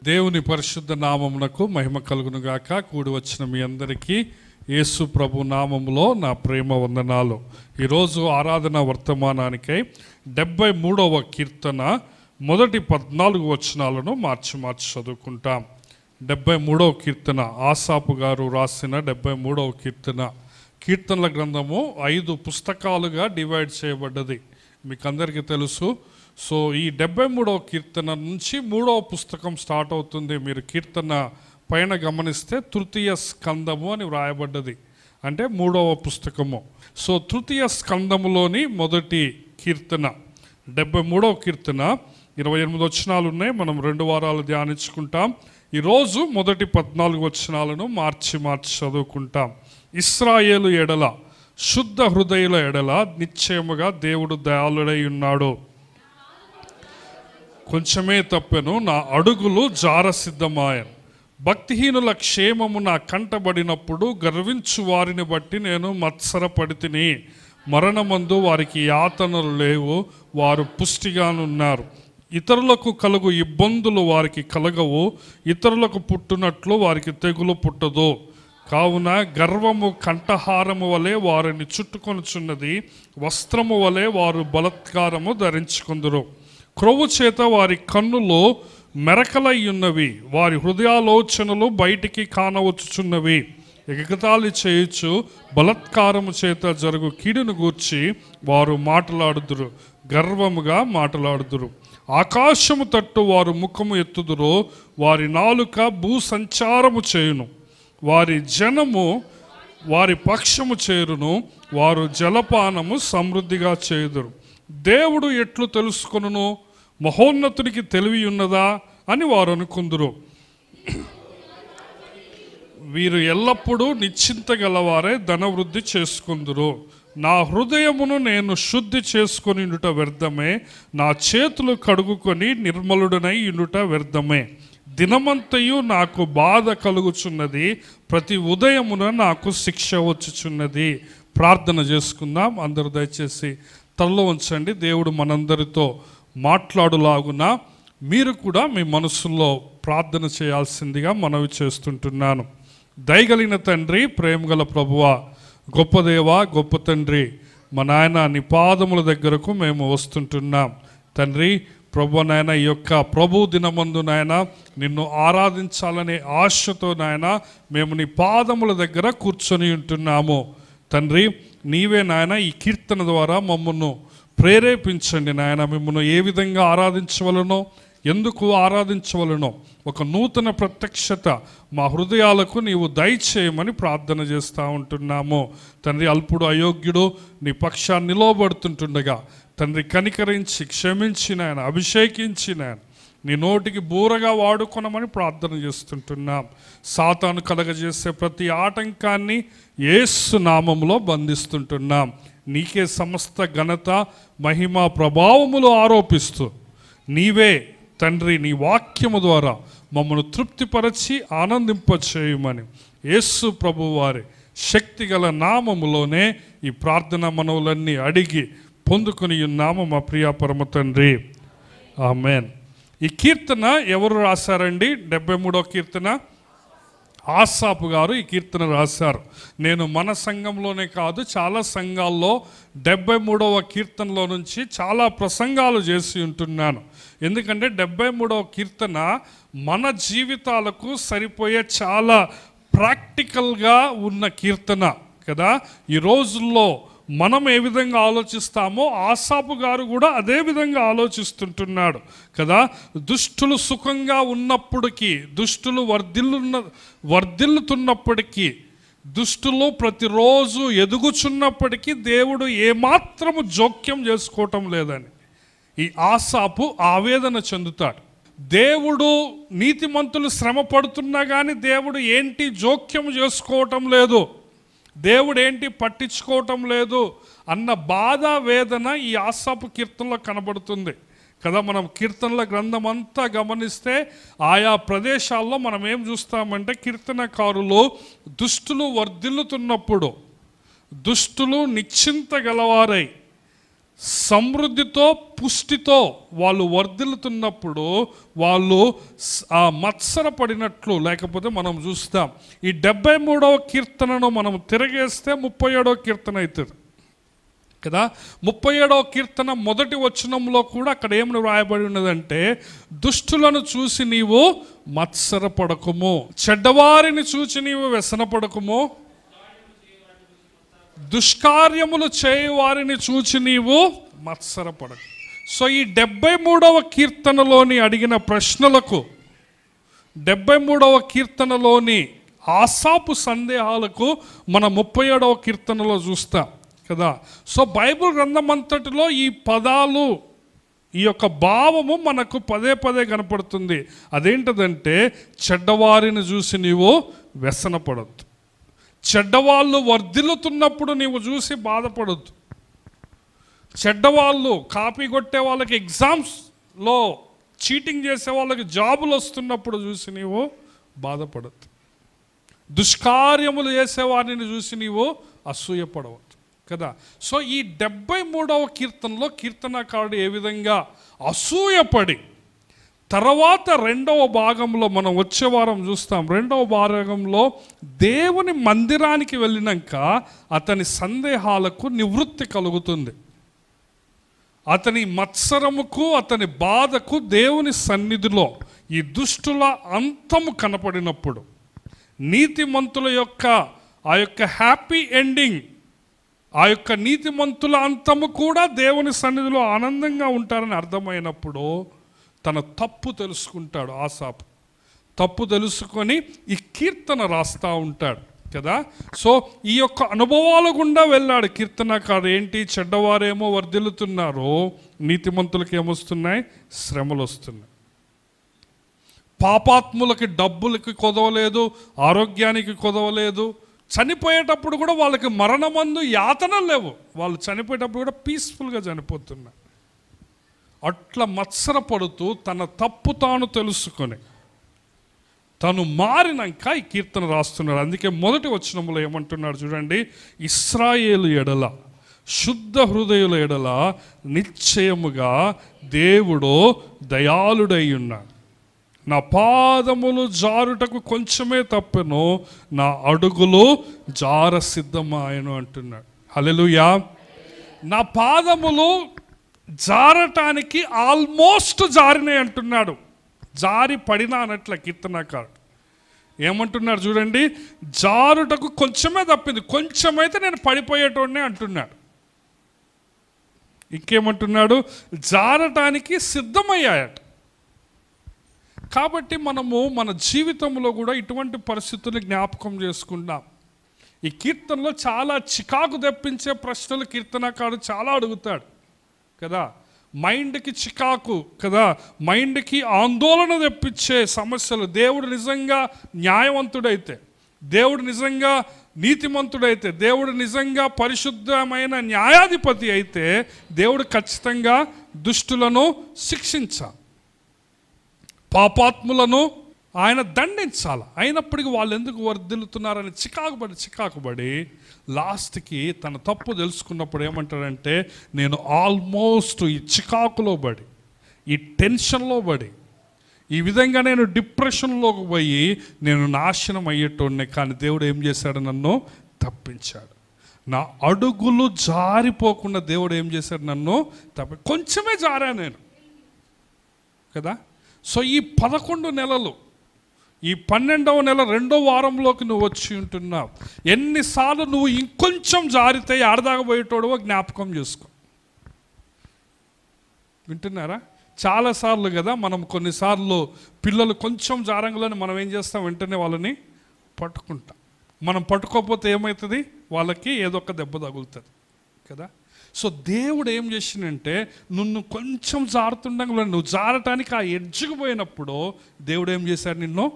దేవుని పరిశుద్ధ నామమునకు మహిమ కలుగును గాక. కూడి వచ్చిన మీ అందరికీ యేసు ప్రభు నామములో నా ప్రేమ వందనాలు. ఈరోజు ఆరాధన వర్తమానానికై 73వ కీర్తన మొదటి 14 వచనాలను మార్చి చదువుకుంటాం. 73వ కీర్తన ఆసాపు గారు రాసిన 73వ కీర్తనల గ్రంథము 5 పుస్తకాలుగా డివైడ్ చేయబడ్డది. మీకు అందరికీ తెలుసు. సో ఈ 73వ కీర్తన నుంచి 3వ పుస్తకం స్టార్ట్ అవుతుంది. మీరు కీర్తన పైన గమనిస్తే తృతీయ స్కందము అని వ్రాయబడ్డది, అంటే 3వ పుస్తకము. సో తృతీయ స్కందములోని మొదటి కీర్తన 73వ కీర్తన 28 వచనాలు ఉన్నాయి. మనం 2 వారాలు ధ్యానించుకుంటాం. ఈరోజు మొదటి 14 వచనాలను మార్చి చదువుకుంటాం. ఇశ్రాయేలు ఎడల శుద్ధ హృదయుల ఎడల నిశ్చయముగా దేవుడు దయాళుడై ఉన్నాడు. కొంచెమే తప్పెను, నా అడుగులు జారసిద్ధమాయను. భక్తిహీనుల క్షేమము నా కంటబడినప్పుడు గర్వించు వారిని బట్టి నేను మత్సరపడితిని. మరణమందు వారికి యాతనలు లేవు, వారు పుష్టిగానున్నారు. ఇతరులకు కలుగు ఇబ్బందులు వారికి కలగవు, ఇతరులకు పుట్టునట్లు వారికి తెగులు పుట్టదు. కావున గర్వము కంఠహారము వలె వారిని చుట్టుకొనుచున్నది, వస్త్రము వలె వారు బలత్కారము ధరించుకుందురు. క్రొవ్వు చేత వారి కన్నులు మెరకలయ్యున్నవి, వారి హృదయాలోచనలు బయటికి కానవచ్చుచున్నవి. ఎగతాళి చేయుచు బలత్కారము చేత జరుగు కీడును గూర్చి వారు మాట్లాడుదురు, గర్వముగా మాట్లాడుదురు. ఆకాశము తట్టు వారు ముఖము ఎత్తుదురు, వారి నాలుక భూ సంచారము చేయును. వారి జనము వారి పక్షము చేరును, వారు జలపానము సమృద్ధిగా చేయుదురు. దేవుడు ఎట్లు తెలుసుకొనును, మహోన్నతునికి తెలివి ఉన్నదా అని వారు అనుకుందురు. వీరు ఎల్లప్పుడూ నిశ్చింతగలవారే ధనవృద్ధి చేసుకుందురు. నా హృదయమును నేను శుద్ధి చేసుకొని ఉండుట వ్యర్థమే, నా చేతులు కడుగుకొని నిర్మలుడనై ఉండుట వ్యర్థమే. దినమంతయు నాకు బాధ కలుగుచున్నది, ప్రతి ఉదయమున నాకు శిక్ష వచ్చుచున్నది. ప్రార్థన చేసుకుందాం. అందరూ దయచేసి తలలో ఉంచండి. దేవుడు మనందరితో మాట్లాడులాగున మీరు కూడా మీ మనసుల్లో ప్రార్థన చేయాల్సిందిగా మనవి చేస్తుంటున్నాను. దయగలిగిన తండ్రి, ప్రేమగల ప్రభువా, గొప్ప దేవా, గొప్ప తండ్రి, మా నాయన నీ పాదముల దగ్గరకు మేము వస్తుంటున్నాం. తండ్రి ప్రభు నాయన, ఈ యొక్క ప్రభు దినమందు నాయన నిన్ను ఆరాధించాలనే ఆశతో నాయన మేము నీ పాదముల దగ్గర కూర్చొని ఉంటున్నాము. తండ్రి నీవే నాయన ఈ కీర్తన ద్వారా మమ్మల్ని ప్రేరేపించండి నాయన. మిమ్మల్ని ఏ విధంగా ఆరాధించవలనో, ఎందుకు ఆరాధించవలనో ఒక నూతన ప్రత్యక్షత మా హృదయాలకు నీవు దయచేయమని ప్రార్థన చేస్తూ ఉంటున్నాము. తండ్రి అల్పుడు అయోగ్యుడు నీ పక్షాన్ని నిలవబడుతుంటుండగా తండ్రి కనికరించి క్షమించి నాయన, అభిషేకించి నాయన నీ నోటికి బూరగా వాడుకొనమని ప్రార్థన చేస్తుంటున్నాం. సాతాను కలగజేసే ప్రతి ఆటంకాన్ని యేసు నామములో బంధిస్తుంటున్నాం. నీకే సమస్త ఘనత, మహిమ, ప్రభావములు ఆరోపిస్తూ నీవే తండ్రి నీ వాక్యము ద్వారా మమ్మల్ని తృప్తిపరచి ఆనందింపచేయమని యేసు ప్రభు వారి శక్తిగల నామములోనే ఈ ప్రార్థన మనవులన్నీ అడిగి పొందుకొని ఉన్నాము మా ప్రియ పరమ తండ్రి, ఆమేన్. ఈ కీర్తన ఎవరు రాశారండి? 73వ కీర్తన ఆసాపు గారు ఈ కీర్తన రాశారు. నేను మన సంఘంలోనే కాదు, చాలా సంఘాల్లో 73వ కీర్తనలో నుంచి చాలా ప్రసంగాలు చేసి ఉంటున్నాను. ఎందుకంటే 73వ కీర్తన మన జీవితాలకు సరిపోయే చాలా ప్రాక్టికల్గా ఉన్న కీర్తన కదా. ఈ రోజుల్లో మనం ఏ విధంగా ఆలోచిస్తామో ఆసాపు గారు కూడా అదే విధంగా ఆలోచిస్తుంటున్నాడు కదా. దుష్టులు సుఖంగా ఉన్నప్పటికీ, దుష్టులు వర్ధిల్లుతున్నప్పటికీ, దుష్టులు ప్రతిరోజు ఎదుగుచున్నప్పటికీ దేవుడు ఏమాత్రము జోక్యం చేసుకోవటం లేదని ఈ ఆసాపు ఆవేదన చెందుతాడు. దేవుడు నీతిమంతులు శ్రమ పడుతున్నా కానీ దేవుడు ఏంటి జోక్యం చేసుకోవటం లేదు, దేవుడు ఏంటి పట్టించుకోవటం లేదు అన్న బాధ, వేదన ఈ ఆసాపు కీర్తనలో కనబడుతుంది కదా. మనం కీర్తనల గ్రంథం అంతా గమనిస్తే ఆయా ప్రదేశాల్లో మనం ఏం చూస్తామంటే కీర్తనకారులు దుష్టులు వర్ధిల్లుతున్నప్పుడు, దుష్టులు నిశ్చింత గలవారై సమృద్ధితో పుష్టితో వాళ్ళు వర్ధిల్లుతున్నప్పుడు వాళ్ళు మత్సరపడినట్లు, లేకపోతే మనం చూస్తాం ఈ 73వ కీర్తనను మనం తిరగేస్తే 37వ కీర్తన అవుతుంది కదా. 37వ కీర్తన మొదటి వచనంలో కూడా అక్కడ ఏమని వ్రాయబడి ఉన్నదంటే, దుష్టులను చూసి నీవు మత్సరపడకుము, చెడ్డవారిని చూసి నీవు వ్యసనపడకుము, దుష్కార్యములు చేయవారిని చూచి నీవు మత్సరపడకు. సో ఈ 73వ కీర్తనలోని అడిగిన ప్రశ్నలకు, 73వ కీర్తనలోని ఆసాపు సందేహాలకు మనం 37వ కీర్తనలో చూస్తాం కదా. సో బైబిల్ గ్రంథం అంతటిలో ఈ పదాలు, ఈ యొక్క భావము మనకు పదే పదే కనపడుతుంది. అదేంటదంటే, చెడ్డవారిని చూసి నీవు వ్యసనపడద్దు, చెడ్డవాళ్ళు వర్ధిల్లుతున్నప్పుడు నీవు చూసి బాధపడద్దు, చెడ్డవాళ్ళు కాపీ కొట్టే వాళ్ళకి ఎగ్జామ్స్లో చీటింగ్ చేసే వాళ్ళకి జాబులు వస్తున్నప్పుడు చూసి నీవు బాధపడద్దు, దుష్కార్యములు చేసేవారిని చూసి నీవు అసూయపడవద్దు కదా. సో ఈ 73వ కీర్తనలో కీర్తనకారుడు ఏ విధంగా అసూయపడి, తర్వాత 2వ భాగంలో మనం వచ్చే వారం చూస్తాం, 2వ భాగంలో దేవుని మందిరానికి వెళ్ళినాక అతని సందేహాలకు నివృత్తి కలుగుతుంది. అతని మత్సరముకు, అతని బాధకు దేవుని సన్నిధిలో ఈ దుష్టుల అంతము కనపడినప్పుడు, నీతిమంతుల యొక్క ఆ యొక్క హ్యాపీ ఎండింగ్, ఆ యొక్క నీతిమంతుల అంతము కూడా దేవుని సన్నిధిలో ఆనందంగా ఉంటారని అర్థమైనప్పుడు తన తప్పు తెలుసుకుంటాడు. ఆసాపు తప్పు తెలుసుకొని ఈ కీర్తన రాస్తూ ఉంటాడు కదా. సో ఈ యొక్క అనుభవాల గుండా వెళ్ళాడు కీర్తనకారుడు. ఏంటి, చెడ్డవారేమో వర్ధిల్లుతున్నారు, నీతిమంతులకి ఏమొస్తున్నాయి, శ్రమలు వస్తున్నాయి. పాపాత్ములకి డబ్బులకి కొదవలేదు, ఆరోగ్యానికి కొదవలేదు, చనిపోయేటప్పుడు కూడా వాళ్ళకి మరణమందు యాతనలు లేవు, వాళ్ళు చనిపోయేటప్పుడు కూడా పీస్ఫుల్గా చనిపోతున్నారు. అట్లా మత్సరపడుతూ తన తప్పు తాను తెలుసుకొని తను మారినాక ఈ కీర్తన రాస్తున్నాడు. అందుకే మొదటి వచనంలో ఏమంటున్నాడు చూడండి, ఇశ్రాయేలు ఎడల, శుద్ధ హృదయుల ఎడల నిశ్చయముగా దేవుడు దయాళుడై ఉన్నాడు. నా పాదములు జారుటకు కొంచెమే తప్పెను, నా అడుగులు జార సిద్ధమాయను అంటున్నాడు. హల్లెలూయా. నా పాదములు జారటానికి ఆల్మోస్ట్ జారినాయి అంటున్నాడు. జారి పడినా అన్నట్ల కీర్తనకారుడు ఏమంటున్నాడు చూడండి, జారుటకు కొంచెమే తప్పింది, కొంచెమైతే నేను పడిపోయేటోడినే అంటున్నాడు. ఇంకేమంటున్నాడు, జారటానికి సిద్ధమయ్యాయట. కాబట్టి మనము మన జీవితంలో కూడా ఇటువంటి పరిస్థితులు జ్ఞాపకం చేసుకుంటాం. ఈ కీర్తనలో చాలా చికాకు తెప్పించే ప్రశ్నలు కీర్తనకారుడు చాలా అడుగుతాడు కదా. మైండ్కి చికాకు కదా, మైండ్కి ఆందోళన తెప్పించే సమస్యలు. దేవుడు నిజంగా న్యాయవంతుడైతే, దేవుడు నిజంగా నీతిమంతుడైతే, దేవుడు నిజంగా పరిశుద్ధమైన న్యాయాధిపతి అయితే దేవుడు ఖచ్చితంగా దుష్టులను శిక్షించాలి, పాపాత్ములను ఆయన దండించాలి. అయినప్పటికీ వాళ్ళు ఎందుకు వర్ధిల్లుతున్నారని చికాకుబడి లాస్ట్కి తన తప్పు తెలుసుకున్నప్పుడు ఏమంటాడంటే, నేను ఆల్మోస్ట్ ఈ చికాకులో పడి, ఈ టెన్షన్లో పడి, ఈ విధంగా నేను డిప్రెషన్లోకి పోయి నేను నాశనం అయ్యేటోడిని, కానీ దేవుడు ఏం చేశాడు, నన్ను తప్పించాడు. నా అడుగులు జారిపోకుండా దేవుడు ఏం చేశాడు, నన్ను కొంచెమే జారా నేను కదా. సో ఈ 11 నెలలు, ఈ 12వ నెల 2వ వారంలోకి నువ్వు వచ్చి ఉంటున్నావు. ఎన్నిసార్లు నువ్వు ఇంకొంచెం జారితే ఆడదాగబోయేటోడవో జ్ఞాపకం చేసుకో. వింటున్నారా? చాలాసార్లు కదా మనం కొన్నిసార్లు పిల్లలు కొంచెం జారంగానే మనం ఏం చేస్తాం, వెంటనే వాళ్ళని పట్టుకుంటాం. మనం పట్టుకోకపోతే ఏమవుతుంది, వాళ్ళకి ఏదో ఒక దెబ్బ తగులుతుంది కదా. సో దేవుడు ఏం చేసిందంటే, నిన్ను కొంచెం జారుతుండగా నువ్వు జారటానికి ఆ ఎడ్జ్కి పోయినప్పుడు దేవుడు ఏం చేశాడు, నిన్ను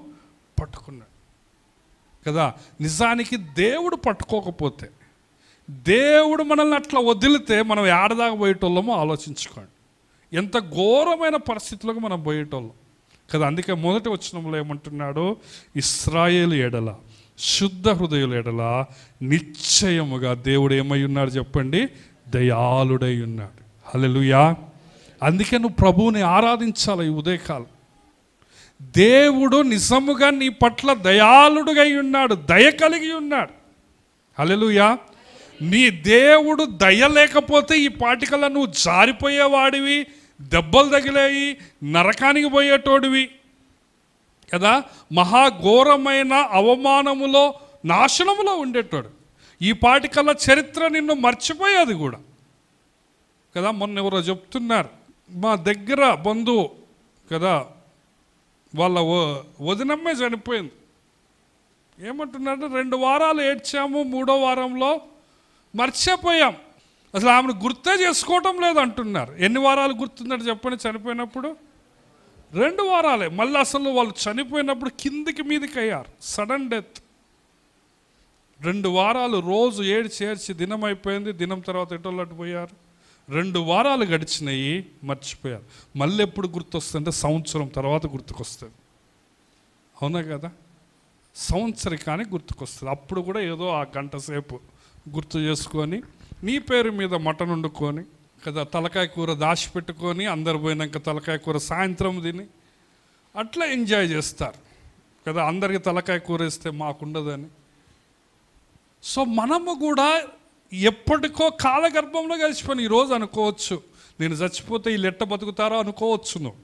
పట్టుకున్నాడు కదా. నిజానికి దేవుడు పట్టుకోకపోతే, దేవుడు మనల్ని అట్లా వదిలితే మనం ఏడదాకా పోయేటోళ్ళమో ఆలోచించుకోండి. ఎంత ఘోరమైన పరిస్థితులకు మనం పోయేటోళ్ళం కదా. అందుకే మొదటి వచనంలో ఏమంటున్నాడు, ఇశ్రాయేలు ఎడల, శుద్ధ హృదయుల ఎడల నిశ్చయముగా దేవుడు ఏమై ఉన్నాడు చెప్పండి, దయాళుడై ఉన్నాడు. హల్లెలూయా. అందుకే నువ్వు ప్రభువుని ఆరాధించాలి ఈ ఉదయకాలం. దేవుడు నిజముగా నీ పట్ల దయాళుడుగా ఉన్నాడు, దయ కలిగి ఉన్నాడు. హల్లెలూయా. నీ దేవుడు దయ లేకపోతే ఈ పాటికల్లా నువ్వు జారిపోయేవాడివి, దెబ్బలు తగిలేయి, నరకానికి పోయేటోడివి కదా, మహాఘోరమైన అవమానములో నాశనములో ఉండేటోడు. ఈ పాటికల్లా చరిత్ర నిన్ను మర్చిపోయేది కూడా కదా. మొన్న ఎవరో చెప్తున్నారు, మా దగ్గర బంధువు కదా, వాళ్ళ వదినమ్మే చనిపోయింది. ఏమంటున్నారంటే 2 వారాలు ఏడ్చాము, 3వ వారంలో మర్చిపోయాం, అసలు ఆమెను గుర్తే చేసుకోవటం లేదు అంటున్నారు. ఎన్ని వారాలు గుర్తుందంటే చెప్పండి చనిపోయినప్పుడు? 2 వారాలే. మళ్ళీ అసలు వాళ్ళు చనిపోయినప్పుడు కిందికి మీదికి అయ్యారు, సడన్ డెత్. 2 వారాలు రోజు ఏడ్చి దినం అయిపోయింది, దినం తర్వాత ఎటోళ్ళట్టు పోయారు. 2 వారాలు గడిచినాయి, మర్చిపోయారు. మళ్ళీ ఎప్పుడు గుర్తొస్తుందంటే సంవత్సరం తర్వాత గుర్తుకొస్తుంది. అవునా కదా? సంవత్సరికానికి గుర్తుకొస్తుంది. అప్పుడు కూడా ఏదో ఆ గంట సేపు గుర్తు చేసుకొని నీ పేరు మీద మటన్ వండుకొని కదా, తలకాయ కూర దాచిపెట్టుకొని అందరు పోయినాక తలకాయ కూర సాయంత్రం తిని అట్లా ఎంజాయ్ చేస్తారు కదా. అందరికి తలకాయ కూర ఇస్తే మాకుండదని. సో మనము కూడా ఎప్పటికో కాలగర్భంలో కలిసిపోయి ఈరోజు అనుకోవచ్చు, నేను చచ్చిపోతే వీళ్ళు ఎట్ట బతుకుతారో అనుకోవచ్చు నువ్వు.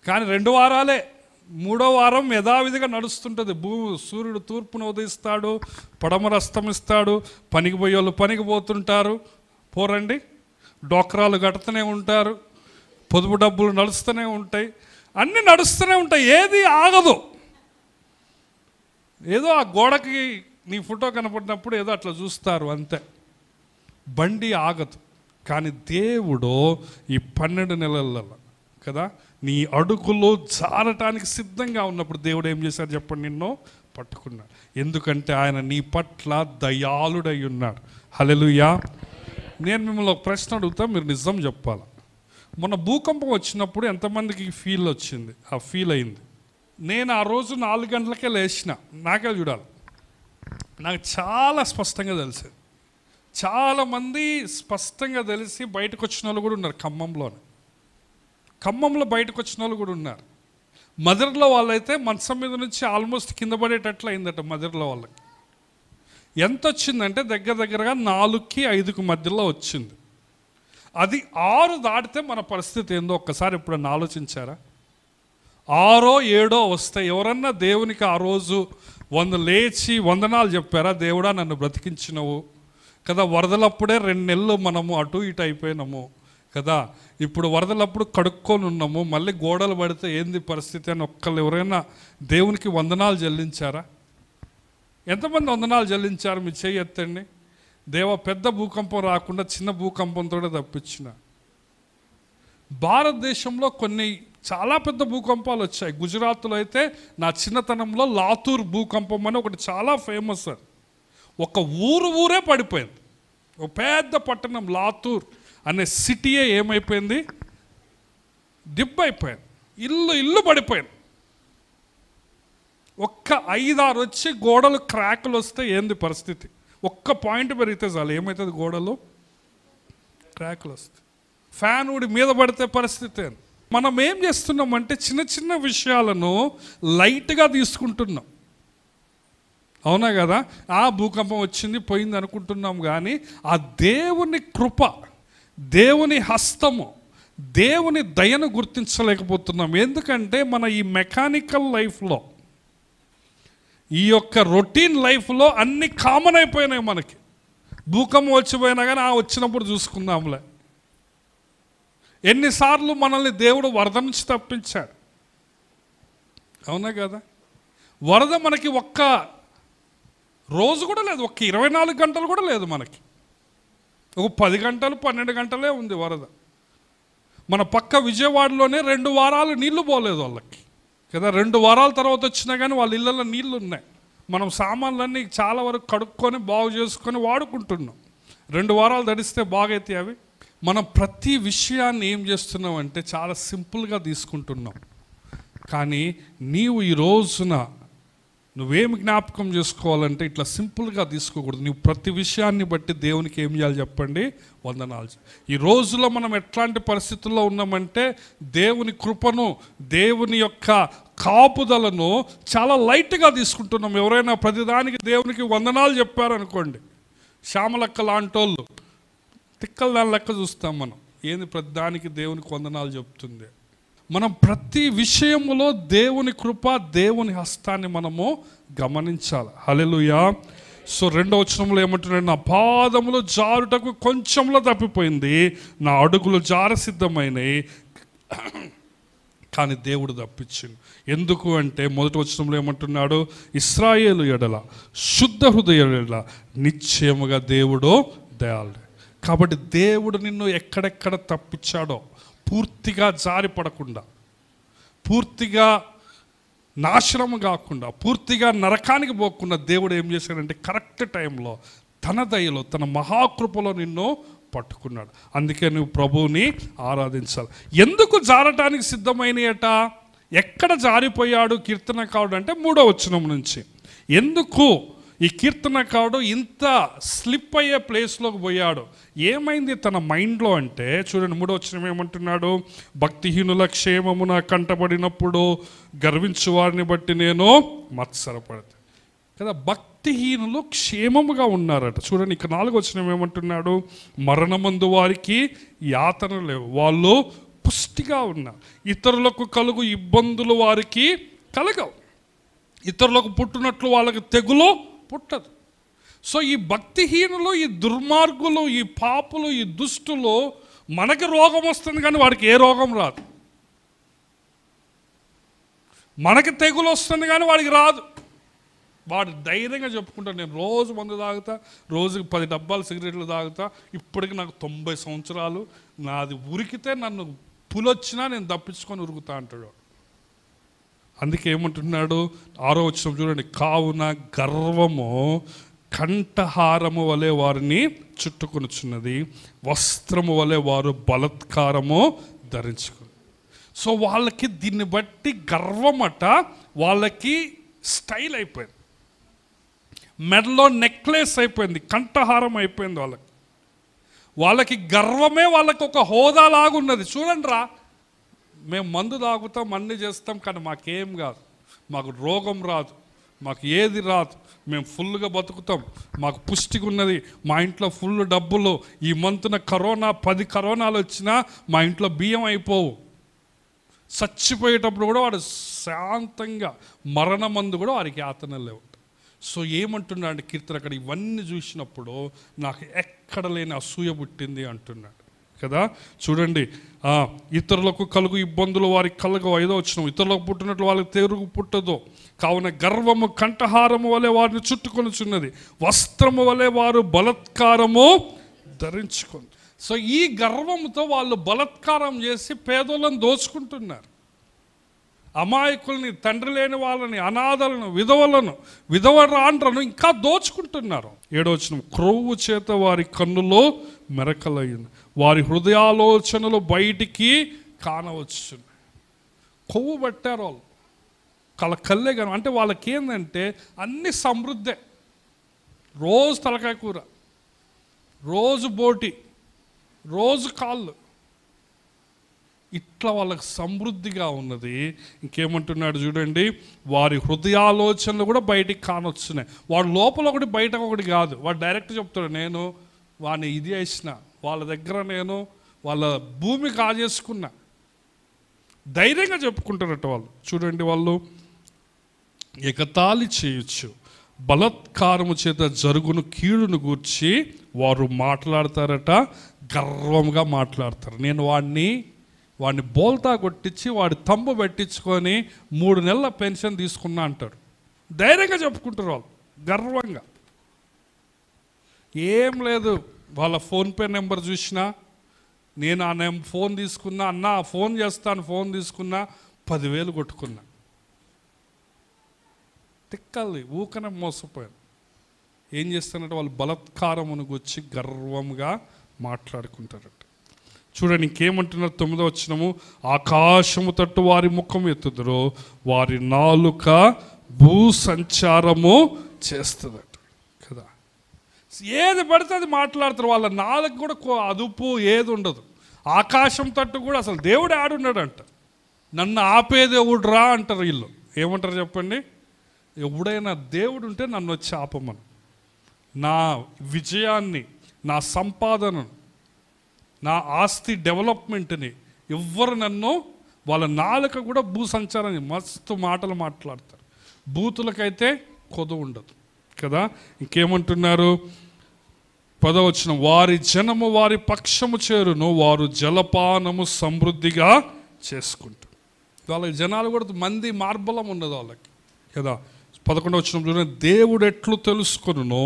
కానీ 2 వారాలే. 3వ వారం యథావిధిగా నడుస్తుంటుంది. సూర్యుడు తూర్పును ఉదయిస్తాడు, పడమర అస్తమిస్తాడు, పనికి పోయేవాళ్ళు పనికి పోతుంటారు, పోరండి, డోక్రాలు కడుతూనే ఉంటారు, పొదుపు డబ్బులు నడుస్తూనే ఉంటాయి, అన్నీ నడుస్తూనే ఉంటాయి, ఏది ఆగదు. ఏదో ఆ గోడకి నీ ఫోటో కనపడినప్పుడు ఏదో అట్లా చూస్తారు అంతే, బండి ఆగదు. కానీ దేవుడు ఈ 12 నెలలలో కదా నీ అడుగులో జారటానికి సిద్ధంగా ఉన్నప్పుడు దేవుడు ఏం చేశాడు చెప్పండి? నిన్ను పట్టుకున్నాడు. ఎందుకంటే ఆయన నీ పట్ల దయాళుడై ఉన్నాడు. హల్లెలూయా. నేను మిమ్మల్ని ఒక ప్రశ్న అడుగుతా, మీరు నిజం చెప్పాలి. మొన్న భూకంపం వచ్చినప్పుడు ఎంతమందికి ఫీల్ వచ్చింది? ఆ ఫీల్ అయింది. నేను ఆ రోజు 4 గంటలకే లేచిన, నాకే చూడాలి, నాకు చాలా స్పష్టంగా తెలిసేది. చాలామంది స్పష్టంగా తెలిసి బయటకు వచ్చిన వాళ్ళు కూడా ఉన్నారు. ఖమ్మంలో బయటకు వచ్చిన వాళ్ళు కూడా ఉన్నారు. మదర్లో వాళ్ళైతే మంచం మీద నుంచి ఆల్మోస్ట్ కింద పడేటట్లు అయిందట. మదర్లో వాళ్ళకి ఎంత వచ్చిందంటే దగ్గరగా 4కి 5కి మధ్యలో వచ్చింది. అది 6 దాటితే మన పరిస్థితి ఏందో ఒక్కసారి ఎప్పుడన్నా ఆలోచించారా? 6, 7 వస్తే ఎవరన్నా దేవునికి ఆ రోజు లేచి వందనాలు చెప్పారా? దేవుడా నన్ను బ్రతికించినవు కదా. వరదలప్పుడే 2 నెలలు మనము అటు ఇటు అయిపోయినాము కదా. ఇప్పుడు వరదలప్పుడు కడుక్కొని ఉన్నాము, మళ్ళీ గోడలు పడితే ఏంది పరిస్థితి అని ఒక్కళ్ళు ఎవరైనా దేవునికి వందనాలు చెల్లించారా? ఎంతమంది వందనాలు చెల్లించారు? మీ చెయ్యి ఎత్తండి. దేవా, పెద్ద భూకంపం రాకుండా చిన్న భూకంపంతో తప్పించిన. భారతదేశంలో కొన్ని చాలా పెద్ద భూకంపాలు వచ్చాయి. గుజరాత్లో అయితే నా చిన్నతనంలో లాతూర్ భూకంపం అని ఒకటి చాలా ఫేమస్. అది ఒక ఊరే పడిపోయింది. ఒక పెద్ద పట్టణం లాతూర్ అనే సిటీయే ఏమైపోయింది? అయిపోయింది. ఇల్లు పడిపోయింది. ఒక్క 5-6 వచ్చి గోడలు క్రాకులు వస్తే ఏంది పరిస్థితి? ఒక్క పాయింట్ పెరిగితే చాలు ఏమవుతుంది? గోడలు క్రాకులు వస్తాయి. ఫ్యాన్ ఊడి మీద పడితే పరిస్థితి. మనం ఏం చేస్తున్నామంటే చిన్న విషయాలను లైట్గా తీసుకుంటున్నాం. అవునా కదా? ఆ భూకంపం వచ్చింది పోయింది అనుకుంటున్నాం. కానీ ఆ దేవుని కృప, దేవుని హస్తము, దేవుని దయను గుర్తించలేకపోతున్నాం. ఎందుకంటే మన ఈ మెకానికల్ లైఫ్లో, ఈ యొక్క రొటీన్ లైఫ్లో అన్ని కామన్ అయిపోయినాయి మనకి. భూకంపం వచ్చిపోయినా కానీ వచ్చినప్పుడు చూసుకుందాంలే. ఎన్నిసార్లు మనల్ని దేవుడు వరద నుంచి తప్పించాడు. అవునా కదా? వరద మనకి ఒక్క రోజు కూడా లేదు, ఒక్క 24 గంటలు కూడా లేదు మనకి. ఒక 10 గంటలు 12 గంటలే ఉంది వరద. మన పక్క విజయవాడలోనే 2 వారాలు నీళ్లు పోలేదు వాళ్ళకి కదా. 2 వారాల తర్వాత వచ్చినా కానీ వాళ్ళ ఇళ్ళల్లో నీళ్లు ఉన్నాయి. మనం సామాన్లన్నీ చాలా వరకు కడుక్కొని బాగు చేసుకొని వాడుకుంటున్నాం. 2 వారాలు తడిస్తే బాగైతే అవి. మనం ప్రతి విషయాన్ని ఏం చేస్తున్నాం అంటే చాలా సింపుల్గా తీసుకుంటున్నాం. కానీ నీవు ఈ రోజున నువ్వేమి జ్ఞాపకం చేసుకోవాలంటే ఇట్లా సింపుల్గా తీసుకోకూడదు. నువ్వు ప్రతి విషయాన్ని బట్టి దేవునికి ఏం చేయాలి చెప్పండి? వందనాలు. ఈ రోజులో మనం ఎట్లాంటి పరిస్థితుల్లో ఉన్నామంటే దేవుని కృపను, దేవుని యొక్క కాపుదలను చాలా లైట్గా తీసుకుంటున్నాం. ఎవరైనా ప్రతిదానికి దేవునికి వందనాలు చెప్పారనుకోండి, శ్యామలక్క లాంటోళ్ళు తిక్కల దాని లెక్క చూస్తాం మనం. ఏంది ప్రతిదానికి దేవునికి వందనాలు చెప్తుంది? మనం ప్రతి విషయములో దేవుని కృప, దేవుని హస్తాన్ని మనము గమనించాలి. హల్లెలూయా. సో 2వ వచనంలో ఏమంటున్నాడు? నా పాదములు జారుటకు కొంచెంలో తప్పిపోయింది, నా అడుగులు జార సిద్ధమైనవి, కానీ దేవుడు తప్పించింది. ఎందుకు అంటే 1వ వచనంలో ఏమంటున్నాడు? ఇశ్రాయేలు ఎడల, శుద్ధ హృదయ ఎడల నిశ్చయముగా దేవుడు దయాళుడు. కాబట్టి దేవుడు నిన్ను ఎక్కడెక్కడ తప్పించాడో, పూర్తిగా జారిపడకుండా, పూర్తిగా నాశనం కాకుండా, పూర్తిగా నరకానికి పోకుండా దేవుడు ఏం చేశాడంటే కరెక్ట్ టైంలో తన దయలో, తన మహాకృపలో నిన్ను పట్టుకున్నాడు. అందుకే నువ్వు ప్రభువుని ఆరాధించాలి. ఎందుకు జారటానికి సిద్ధమైనయట? ఎక్కడ జారిపోయాడు కీర్తనకారుడు అంటే 3వ వచనం నుంచి. ఎందుకు ఈ కీర్తనకారుడు ఇంత స్లిప్ అయ్యే ప్లేస్లోకి పోయాడు? ఏమైంది తన మైండ్లో అంటే చూడండి, 3వ వచనం ఏమంటున్నాడు? భక్తిహీనుల క్షేమమున కంటబడినప్పుడు గర్వించు వారిని బట్టి నేను మత్సరపడతాను కదా. భక్తిహీనులు క్షేమముగా ఉన్నారట. చూడండి ఇక 4వ వచనం ఏమంటున్నాడు? మరణమందు వారికి యాతన లేవు, వాళ్ళు పుష్టిగా ఉన్నారు. ఇతరులకు కలుగు ఇబ్బందులు వారికి కలగవు, ఇతరులకు పుట్టినట్లు వాళ్ళకి తెగులు పుట్టదు. సో ఈ భక్తిహీనులు, ఈ దుర్మార్గులు, ఈ పాపులు, ఈ దుష్టులు, మనకి రోగం వస్తుంది కానీ వాడికి ఏ రోగం రాదు. మనకి తెగులు వస్తుంది కానీ వాడికి రాదు. వాడు ధైర్యంగా చెప్పుకుంటాడు, నేను రోజు మందు తాగుతా, రోజుకి 10 డబ్బాలు సిగరెట్లు తాగుతా, ఇప్పటికి నాకు 90 సంవత్సరాలు, నాది ఉరికితే నన్ను పులొచ్చినా నేను తప్పించుకొని ఉరుకుతా అంటాడు. అందుకే ఏమంటున్నాడు? 6వ వచనం చూడండి. కావున గర్వము కంఠహారము వలె వారిని చుట్టుకొనుచున్నది, వస్త్రము వలె వారు బలత్కారము ధరించుకుని. సో వాళ్ళకి దీన్ని బట్టి గర్వమట వాళ్ళకి స్టైల్ అయిపోయింది, మెడలో నెక్లెస్ అయిపోయింది, కంఠహారం అయిపోయింది. వాళ్ళకి గర్వమే వాళ్ళకి ఒక హోదా లాగున్నది. చూడండి రా, మేము మందు తాగుతాం, అన్నీ చేస్తాం, కానీ మాకేం కాదు, మాకు రోగం రాదు, మాకు ఏది రాదు, మేము ఫుల్గా బతుకుతాం, మాకు పుష్టిగా ఉన్నది, మా ఇంట్లో ఫుల్ డబ్బులు, ఈ మంతున 10 కరోనాలు వచ్చినా మా ఇంట్లో బియ్యం అయిపోవు. చచ్చిపోయేటప్పుడు కూడా వాడు శాంతంగా, మరణమందు కూడా వారికి యాతన లేవు. సో ఏమంటున్నాడు కీర్తనకారుడు? ఇవన్నీ చూసినప్పుడు నాకు ఎక్కడ లేని అసూయ పుట్టింది అంటున్నాడు కదా. చూడండి, ఇతరులకు కలుగు ఇబ్బందులు వారికి కలగవు. 5వ వచనం, ఇతరులకు పుట్టినట్లు వాళ్ళకి తెరుగు పుట్టదు. కావున గర్వము కంఠహారము వలె వారిని చుట్టుకొనుచున్నది, వస్త్రము వలె వారు బలత్కారము ధరించుకొని. సో ఈ గర్వంతో వాళ్ళు బలత్కారం చేసి పేదోళ్ళని దోచుకుంటున్నారు. అమాయకుల్ని, తండ్రి లేని వాళ్ళని, అనాథలను, విధవరాండ్రను ఇంకా దోచుకుంటున్నారు. 7వ వచనం, క్రొవ్వు చేత వారి కన్నులో మెరకలయ్యింది, వారి హృదయాలోచనలు బయటికి కానవచ్చు. కొవ్వు పట్టారు వాళ్ళు, కళ్ళే కాను. అంటే వాళ్ళకి ఏంటంటే అన్ని సమృద్ధే, రోజు తలకాయ కూర, రోజు బోటి, రోజు కాళ్ళు, ఇట్లా వాళ్ళకి సమృద్ధిగా ఉన్నది. ఇంకేమంటున్నాడు చూడండి, వారి హృదయాలోచనలు కూడా బయటికి కానొచ్చున్నాయి. వాడు లోపల ఒకటి బయట ఒకటి కాదు. వాడు డైరెక్ట్ చెప్తాడు, నేను వాడిని ఇది వేసిన, వాళ్ళ దగ్గర నేను వాళ్ళ భూమి కాజేసుకున్నా, ధైర్యంగా చెప్పుకుంటారట వాళ్ళు. చూడండి, వాళ్ళు ఎగతాళి చేయొచ్చు, బలత్కారము చేత జరుగును కీడును గూర్చి వారు మాట్లాడతారట, గర్వంగా మాట్లాడతారు. నేను వాడిని బోల్తా కొట్టించి వాడి తంబు పెట్టించుకొని 3 నెలల పెన్షన్ తీసుకున్నా అంటారు. ధైర్యంగా చెప్పుకుంటారు వాళ్ళు, గర్వంగా. ఏం లేదు, వాళ్ళ ఫోన్పే నెంబర్ చూసినా, నేను ఆ ఫోన్ తీసుకున్నా, అన్న ఫోన్ చేస్తాను, ఫోన్ తీసుకున్నా, 10,000 కొట్టుకున్నా. తిక్కల్ది ఊకనే మోసపోయాను. ఏం చేస్తానంటే వాళ్ళు బలత్కారమును గుచ్చి గర్వంగా మాట్లాడుకుంటారట. చూడండి ఇంకేమంటున్నారు? 9వ వచనము, ఆకాశము తట్టు వారి ముఖం ఎత్తుదురు, వారి నాలుక భూ సంచారము చేస్తుందట కదా. ఏది పడితే అది మాట్లాడతారు. వాళ్ళ నాలుగు కూడా అదుపు ఏది ఉండదు. ఆకాశం తట్టు కూడా అసలు దేవుడు ఆడున్నాడంట. నన్ను ఆపేదేవుడు రా అంటారు వీళ్ళు. ఏమంటారు చెప్పండి? ఎవడైనా దేవుడు ఉంటే నన్ను వచ్చి ఆపమను. నా విజయాన్ని, నా సంపాదనను, నా ఆస్తి డెవలప్మెంట్ని ఎవ్వరు నన్ను, వాళ్ళ నాలుక కూడా భూ సంచారాన్ని మస్తు మాటలు మాట్లాడతారు. బూతులకైతే కొదువు ఉండదు కదా. ఇంకేమంటున్నారు? 10వ వచనం, వారి జనము వారి పక్షము చేరును, వారు జలపానము సమృద్ధిగా చేసుకుంటారు. వాళ్ళ జనాలు కూడా మంది మార్బలం ఉండదు వాళ్ళకి కదా. 11వ వచనం చూడండి, దేవుడు ఎట్లు తెలుసుకొనునో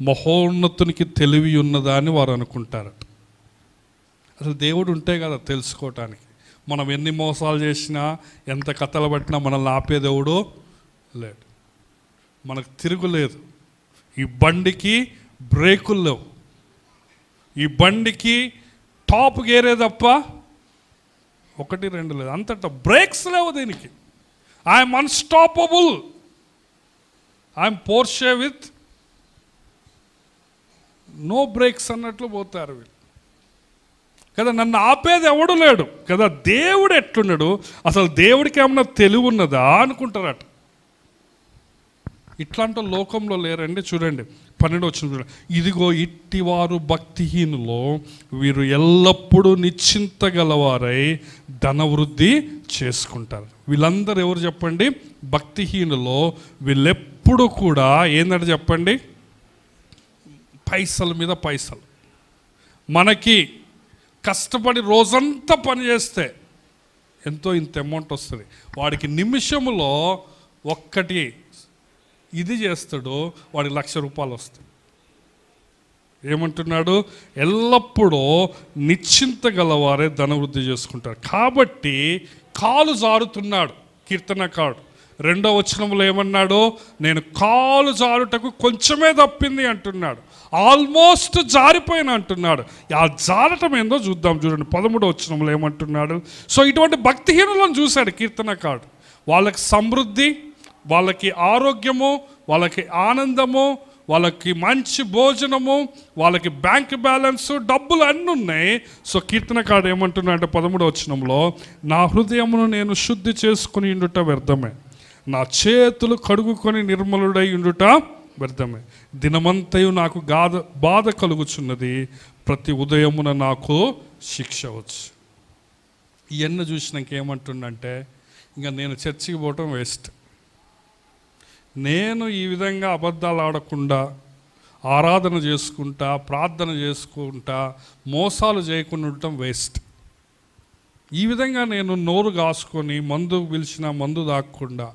మహోన్నతునికి తెలివి ఉన్నదా అని వారు అనుకుంటారట. అసలు దేవుడు ఉంటే కదా తెలుసుకోవటానికి. మనం ఎన్ని మోసాలు చేసినా, ఎంత కథలు పట్టినా మనల్ని ఆపే దేవుడు లేడు. మనకు తిరుగులేదు. ఈ బండికి బ్రేకులు లేవు, ఈ బండికి టాప్ గేరే తప్ప 1, 2 లేదు, అంతటా బ్రేక్స్ లేవు దీనికి. I'm unstoppable, I'm Porsche with no brakes అన్నట్లు పోతారు వీళ్ళు కదా. నన్ను ఆపేది ఎవడు లేడు కదా. దేవుడు ఎట్లున్నాడు? అసలు దేవుడికి ఏమన్నా తెలివి ఉన్నదా అనుకుంటారట. ఇట్లాంటి లోకంలో లేరండి. చూడండి 12వ వచనం చూడండి, ఇదిగో ఇట్టివారు భక్తిహీనులో వీరు ఎల్లప్పుడూ నిశ్చింతగలవారై ధనవృద్ధి చేసుకుంటారు. వీళ్ళందరూ ఎవరు చెప్పండి? భక్తిహీనులో వీళ్ళెప్పుడు కూడా ఏంటంటే చెప్పండి, పైసల మీద పైసలు. మనకి కష్టపడి రోజంతా పని చేస్తే ఎంతో ఇంత అమౌంట్ వస్తుంది. వాడికి నిమిషంలో ఒక్కటి ఇది చేస్తాడు, వాడికి ₹1,00,000 వస్తుంది. ఏమంటున్నాడు? ఎల్లప్పుడూ నిశ్చింత గలవారే ధనవృద్ధి చేసుకుంటారు. కాబట్టి కాలు జారుతున్నాడు కీర్తనకారుడు. 2వ వచనంలో ఏమన్నాడు? నేను కాలు జారుటకు కొంచెమే తప్పింది అంటున్నాడు. ఆల్మోస్ట్ జారిపోయిన అంటున్నాడు. ఆ జారటం ఏందో చూద్దాం. చూడండి 13వ వచనంలో ఏమంటున్నాడు? సో ఇటువంటి భక్తిహీనులను చూశాడు కీర్తనకారుడు. వాళ్ళకి సమృద్ధి, వాళ్ళకి ఆరోగ్యము, వాళ్ళకి ఆనందము, వాళ్ళకి మంచి భోజనము, వాళ్ళకి బ్యాంక్ బ్యాలెన్సు, డబ్బులు అన్నీ ఉన్నాయి. సో కీర్తనకారుడు ఏమంటున్నా అంటే 13వ వచనంలో, నా హృదయమును నేను శుద్ధి చేసుకుని ఉండుట వ్యర్థమే, నా చేతులు కడుగుకొని నిర్మలుడై ఉండుట వ్యర్థమే, దినమంతయు నాకు బాధ కలుగుచున్నది, ప్రతి ఉదయమున నాకు శిక్ష వచ్చు. ఇవన్నీ చూసినాక ఏమంటుండంటే, ఇంకా నేను చర్చికి పోవటం వేస్ట్. నేను ఈ విధంగా అబద్ధాలు ఆడకుండా, ఆరాధన చేసుకుంటా, ప్రార్థన చేసుకుంటా, మోసాలు చేయకుండా ఉండటం వేస్ట్. ఈ విధంగా నేను నోరు కాసుకొని మందు పిలిచిన మందు తాగకుండా,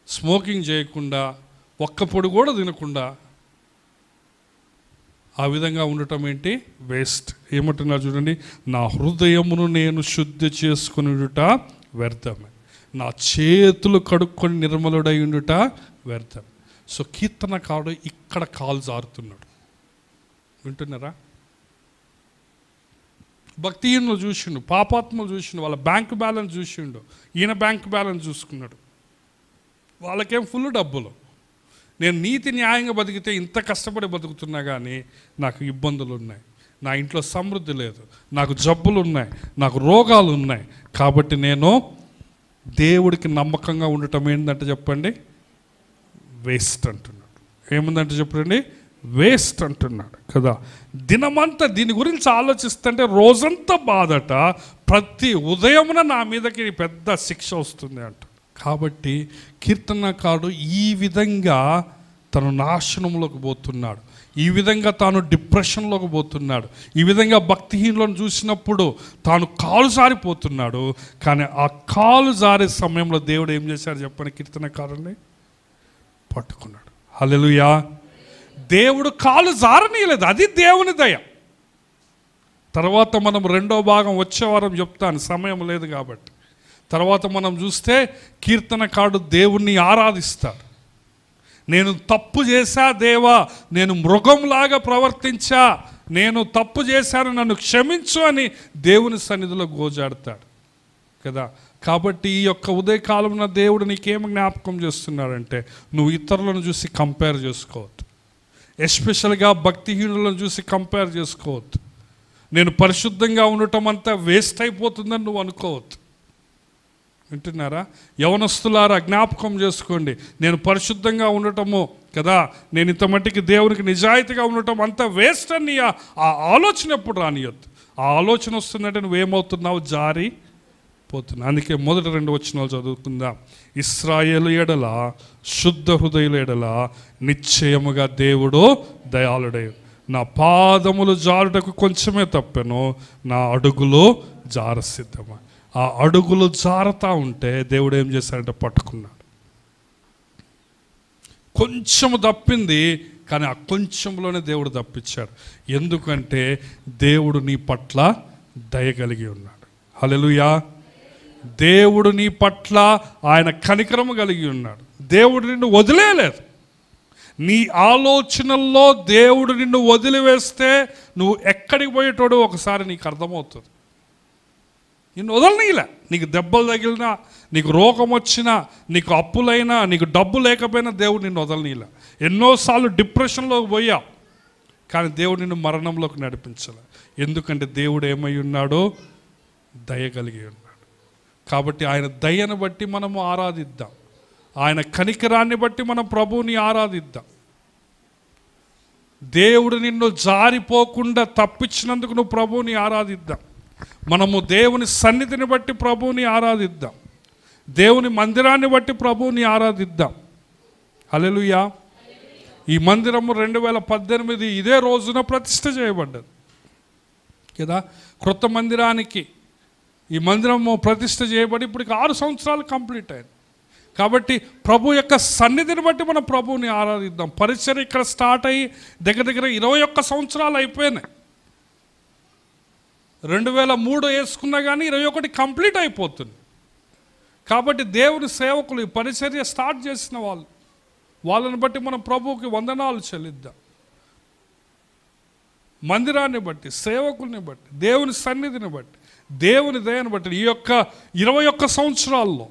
స్మోకింగ్ చేయకుండా, ఒక్క పొడి కూడా తినకుండా ఆ విధంగా ఉండటం ఏంటి? వేస్ట్. ఏమంటున్నారు చూడండి, నా హృదయమును నేను శుద్ధి చేసుకుని ఉండుట వ్యర్థమే, నా చేతులు కడుక్కొని నిర్మలుడై ఉండుట వ్యర్థం. సో కీర్తనకారుడు ఇక్కడ కాలు జారుతున్నాడు. వింటున్నారా? భక్తిహీనులు చూసిండు, పాపాత్మలు చూసిండు, వాళ్ళ బ్యాంక్ బ్యాలెన్స్ చూసిండు, ఈయన బ్యాంక్ బ్యాలెన్స్ చూసుకున్నాడు. వాళ్ళకేం ఫుల్ డబ్బులు. నేను నీతి న్యాయంగా బతికితే ఇంత కష్టపడి బతుకుతున్నా కానీ నాకు ఇబ్బందులు ఉన్నాయి, నా ఇంట్లో సమృద్ధి లేదు, నాకు జబ్బులు ఉన్నాయి, నాకు రోగాలు ఉన్నాయి. కాబట్టి నేను దేవుడికి నమ్మకంగా ఉండటం ఏంటంటే చెప్పండి, వేస్ట్ అంటున్నాడు. ఏముందంటే చెప్పండి, వేస్ట్ అంటున్నాడు కదా. దినమంతా దీని గురించి ఆలోచిస్తుంటే రోజంతా బాధట, ప్రతి ఉదయమున నా మీదకి పెద్ద శిక్ష వస్తుంది అంట. కాబట్టి కీర్తనకారుడు ఈ విధంగా తను నాశనంలోకి పోతున్నాడు, ఈ విధంగా తాను డిప్రెషన్లోకి పోతున్నాడు, ఈ విధంగా భక్తిహీనులను చూసినప్పుడు తాను కాలు జారిపోతున్నాడు. కానీ ఆ కాలు జారే సమయంలో దేవుడు ఏం చేశాడు చెప్పండి? కీర్తనకారుడిని పట్టుకున్నాడు. హల్లెలూయా. దేవుడు కాలు జారనీయలేదు, అది దేవుని దయ. తర్వాత మనం 2వ భాగం వచ్చే వారం చెప్తాను, సమయం లేదు కాబట్టి. తర్వాత మనం చూస్తే కీర్తనకారుడు దేవుణ్ణి ఆరాధిస్తాడు. నేను తప్పు చేశా దేవా, నేను మృగంలాగా ప్రవర్తించా, నేను తప్పు చేశాను, నన్ను క్షమించు అని దేవుని సన్నిధిలో గోజాడతాడు కదా. కాబట్టి ఈ యొక్క ఉదయకాలంలో దేవుడు నీకేం జ్ఞాపకం చేస్తున్నాడంటే, నువ్వు ఇతరులను చూసి కంపేర్ చేసుకోవద్దు. ఎస్పెషల్గా భక్తిహీనులను చూసి కంపేర్ చేసుకోవద్దు. నేను పరిశుద్ధంగా ఉండటం అంతా వేస్ట్ అయిపోతుందని నువ్వు అనుకోవద్దు. వింటున్నారా? యవనస్తులారా, జ్ఞాపకం చేసుకోండి. నేను పరిశుద్ధంగా ఉండటము కదా, నేను ఇంత మట్టికి దేవునికి నిజాయితీగా ఉండటం అంతా వేస్ట్ అని ఆ ఆలోచన ఎప్పుడు రానియొద్దు. ఆ ఆలోచన వస్తుందంటే నువ్వేమవుతున్నావు? జారి పోతున్నావు. అందుకే మొదటి 2 వచనాలు చదువుకుందాం. ఇశ్రాయేలు ఎడల, శుద్ధ హృదయుల ఎడల నిశ్చయముగా దేవుడు దయాళుడై, నా పాదములు జారుటకు కొంచెమే తప్పెను, నా అడుగులు జారసిద్ధమా. ఆ అడుగులు జారుతూ ఉంటే దేవుడు ఏం చేశాడంటే పట్టుకున్నాడు. కొంచెము తప్పింది, కానీ ఆ కొంచెంలోనే దేవుడు తప్పించాడు. ఎందుకంటే దేవుడు నీ పట్ల దయ కలిగి ఉన్నాడు. హల్లెలూయా. దేవుడు నీ పట్ల ఆయన కనికరము కలిగి ఉన్నాడు. దేవుడు నిన్ను వదిలేయలేదు. నీ ఆలోచనల్లో దేవుడు నిన్ను వదిలివేస్తే నువ్వు ఎక్కడికి పోయేటోడు ఒకసారి నీకు అర్థమవుతుంది. నిన్ను వదలనీలే. నీకు దెబ్బలు తగిలినా, నీకు రోగం వచ్చినా, నీకు అప్పులైనా, నీకు డబ్బు లేకపోయినా దేవుడు నిన్ను వదలనీలే. ఎన్నోసార్లు డిప్రెషన్లోకి పోయావు, కానీ దేవుడు నిన్ను మరణంలోకి నడిపించలే. ఎందుకంటే దేవుడు ఏమై ఉన్నాడో? దయ కలిగి ఉన్నాడు. కాబట్టి ఆయన దయను బట్టి మనము ఆరాధిద్దాం. ఆయన కనికరాన్ని బట్టి మనం ప్రభువుని ఆరాధిద్దాం. దేవుడు నిన్ను జారిపోకుండా తప్పించినందుకు నువ్వు ప్రభువుని ఆరాధిద్దాం. మనము దేవుని సన్నిధిని బట్టి ప్రభువుని ఆరాధిద్దాం. దేవుని మందిరాన్ని బట్టి ప్రభువుని ఆరాధిద్దాం. హల్లెలూయా. ఈ మందిరము 2018 ఇదే రోజున ప్రతిష్ఠ చేయబడ్డది కదా. క్రొత్త మందిరానికి ఈ మందిరము ప్రతిష్ఠ చేయబడి ఇప్పటికి 6 సంవత్సరాలు కంప్లీట్ అయింది. కాబట్టి ప్రభు యొక్క సన్నిధిని బట్టి మనం ప్రభువుని ఆరాధిద్దాం. పరిచర్య ఇక్కడ స్టార్ట్ అయ్యి దగ్గర 21 సంవత్సరాలు అయిపోయినాయి. 2003 వేసుకున్నా కానీ 21 కంప్లీట్ అయిపోతుంది. కాబట్టి దేవుని సేవకులు ఈ పరిచర్య స్టార్ట్ చేసిన వాళ్ళని బట్టి మనం ప్రభువుకి వందనాలు చెల్లిద్దాం. మందిరాన్ని బట్టి, సేవకుల్ని బట్టి, దేవుని సన్నిధిని బట్టి, దేవుని దయని బట్టి ఈ యొక్క 21 సంవత్సరాల్లో,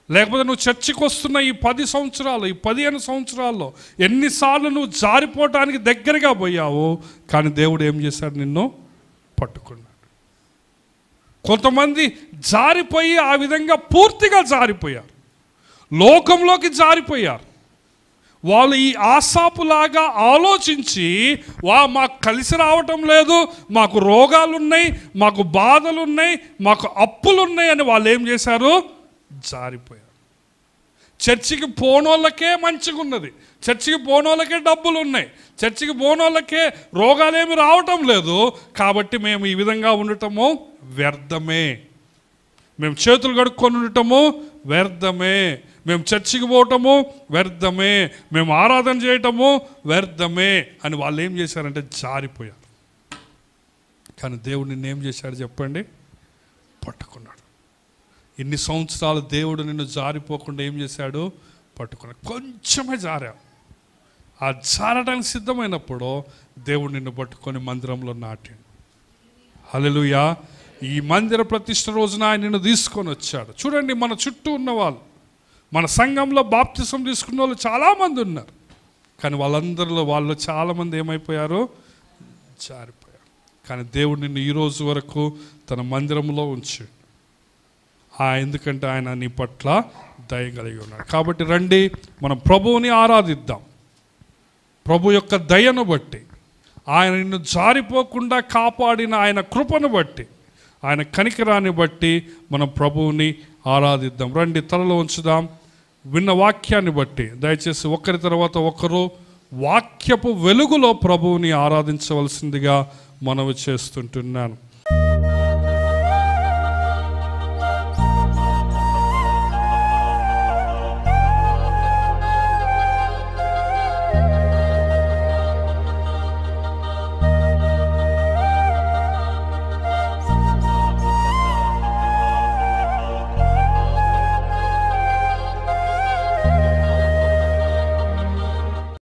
లేకపోతే నువ్వు చర్చికి వస్తున్న ఈ 10 సంవత్సరాలు, ఈ 15 సంవత్సరాల్లో ఎన్నిసార్లు నువ్వు జారిపోవటానికి దగ్గరగా పోయావు, కానీ దేవుడు ఏం చేశాడు? నిన్ను పట్టుకున్నాడు. కొంతమంది జారిపోయి ఆ విధంగా పూర్తిగా జారిపోయారు, లోకంలోకి జారిపోయారు. వాళ్ళు ఈ ఆసాపులాగా ఆలోచించి, మాకు కలిసి రావటం లేదు, మాకు రోగాలు ఉన్నాయి, మాకు బాధలు ఉన్నాయి, మాకు అప్పులు ఉన్నాయి అని వాళ్ళు ఏం చేశారు? జారిపోయారు. చర్చికి పోనోళ్ళకే మంచిగా ఉన్నది, చర్చికి పోనోళ్ళకే డబ్బులు ఉన్నాయి, చర్చికి పోనోళ్ళకే రోగాలేమి రావటం లేదు, కాబట్టి మేము ఈ విధంగా ఉండటము వ్యర్థమే, మేము చేతులు కడుక్కొని ఉండటము వ్యర్థమే, మేము చర్చికి పోవటము వ్యర్థమే, మేము ఆరాధన చేయటము వ్యర్థమే అని వాళ్ళు ఏం చేశారంటే జారిపోయారు. కానీ దేవుడు నిన్ను ఏం చేశాడు చెప్పండి? పట్టుకున్నాడు. ఇన్ని సంవత్సరాలు దేవుడు నిన్ను జారిపోకుండా ఏం చేశాడు? పట్టుకున్నాడు. కొంచెమే జారావు. ఆ జారడానికి సిద్ధమైనప్పుడు దేవుడు నిన్ను పట్టుకొని మందిరంలో నాటాడు. హల్లెలూయా. ఈ మందిర ప్రతిష్ఠ రోజున ఆయన నిన్ను తీసుకొని వచ్చాడు. చూడండి, మన చుట్టూ ఉన్న వాళ్ళు, మన సంఘంలో బాప్తిసం తీసుకున్న వాళ్ళు చాలామంది ఉన్నారు, కానీ వాళ్ళు చాలామంది ఏమైపోయారు? జారిపోయారు. కానీ దేవుడు నిన్ను ఈరోజు వరకు తన మందిరంలో ఉంచాడు. ఎందుకంటే ఆయన నీ పట్ల దయ కలిగి ఉన్నాడు. కాబట్టి రండి, మనం ప్రభువుని ఆరాధిద్దాం. ప్రభు యొక్క దయను బట్టి, ఆయన నిన్ను జారిపోకుండా కాపాడిన ఆయన కృపను బట్టి, ఆయన కనికరాన్ని బట్టి మనం ప్రభువుని ఆరాధిద్దాం. రండి, తలలో ఉంచుదాం. విన్న వాక్యాన్ని బట్టి దయచేసి ఒకరి తర్వాత ఒకరు వాక్యపు వెలుగులో ప్రభువుని ఆరాధించవలసిందిగా మనవి చేస్తుంటున్నాను.